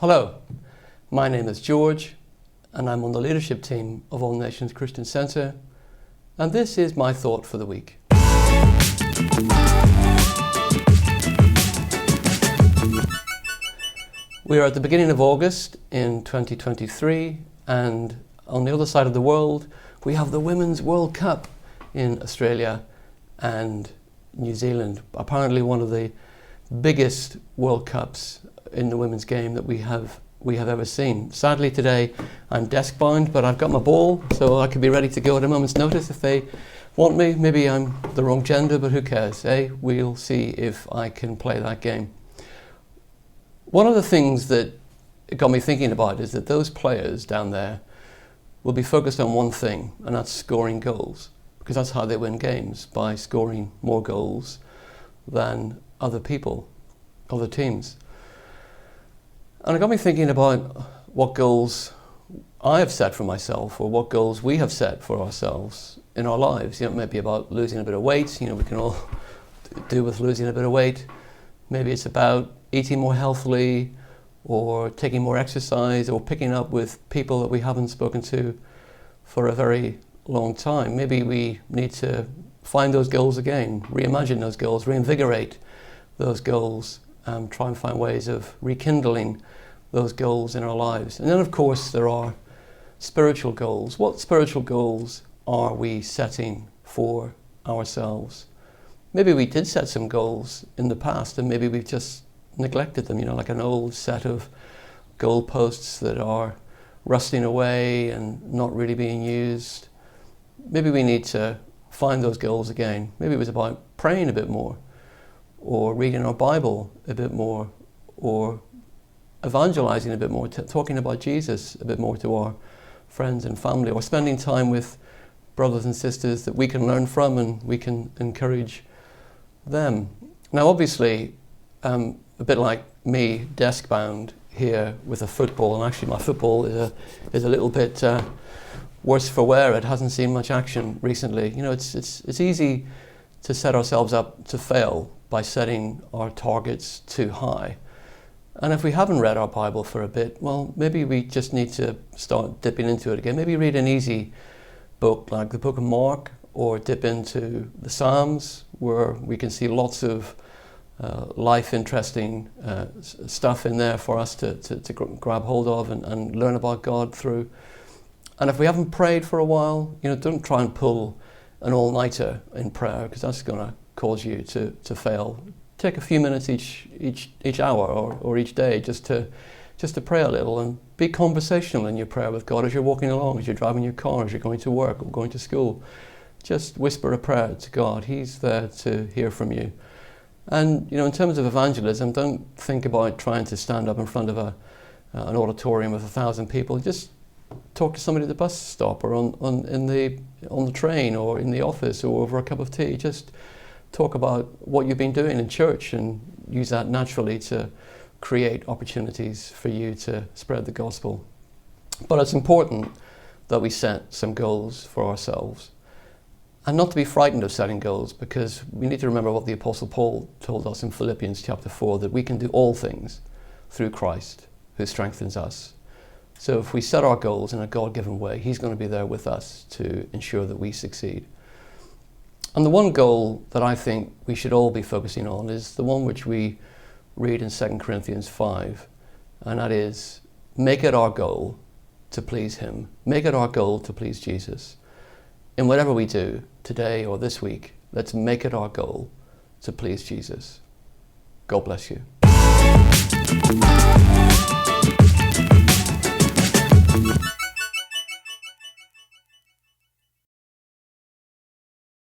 Hello, my name is George and I'm on the leadership team of All Nations Christian Centre, and this is my thought for the week. We are at the beginning of August in 2023, and on the other side of the world we have the Women's World Cup in Australia and New Zealand. Apparently one of the biggest World Cups in the women's game that we have ever seen. Sadly today I'm desk bound, but I've got my ball so I could be ready to go at a moment's notice if they want me. Maybe I'm the wrong gender, but who cares, eh? We'll see if I can play that game. One of the things that it got me thinking about is that those players down there will be focused on one thing, and that's scoring goals, because that's how they win games, by scoring more goals than other people, other teams. And it got me thinking about what goals I have set for myself, or what goals we have set for ourselves in our lives. You know, maybe about losing a bit of weight. You know, we can all do with losing a bit of weight. Maybe it's about eating more healthily, or taking more exercise, or picking up with people that we haven't spoken to for a very long time. Maybe we need to find those goals again, reimagine those goals, reinvigorate those goals, try and find ways of rekindling those goals in our lives. And then of course there are spiritual goals. What spiritual goals are we setting for ourselves? Maybe we did set some goals in the past and maybe we've just neglected them, you know, like an old set of goalposts that are rusting away and not really being used. Maybe we need to find those goals again. Maybe it was about praying a bit more, or reading our Bible a bit more, or evangelizing a bit more, talking about Jesus a bit more to our friends and family, or spending time with brothers and sisters that we can learn from and we can encourage them. Now obviously, a bit like me, desk bound here with a football, and actually my football is a little bit worse for wear. It hasn't seen much action recently. You know, it's easy to set ourselves up to fail by setting our targets too high. And if we haven't read our Bible for a bit, well, maybe we just need to start dipping into it again. Maybe read an easy book like the book of Mark, or dip into the Psalms, where we can see lots of life interesting stuff in there for us to grab hold of and learn about God through. And if we haven't prayed for a while, you know, don't try and pull an all-nighter in prayer, because that's going to cause you to fail. Take a few minutes each hour or each day just to pray a little, and be conversational in your prayer with God as you're walking along, as you're driving your car, as you're going to work or going to school. Just whisper a prayer to God. He's there to hear from you. And you know, in terms of evangelism, don't think about trying to stand up in front of an auditorium with 1,000 people. Just talk to somebody at the bus stop, or on the train, or in the office, or over a cup of tea. Just talk about what you've been doing in church and use that naturally to create opportunities for you to spread the gospel. But it's important that we set some goals for ourselves, and not to be frightened of setting goals, because we need to remember what the Apostle Paul told us in Philippians chapter 4, that we can do all things through Christ who strengthens us. So if we set our goals in a God-given way, He's going to be there with us to ensure that we succeed. And the one goal that I think we should all be focusing on is the one which we read in 2 Corinthians 5, and that is, make it our goal to please Him. Make it our goal to please Jesus. In whatever we do today or this week, let's make it our goal to please Jesus. God bless you.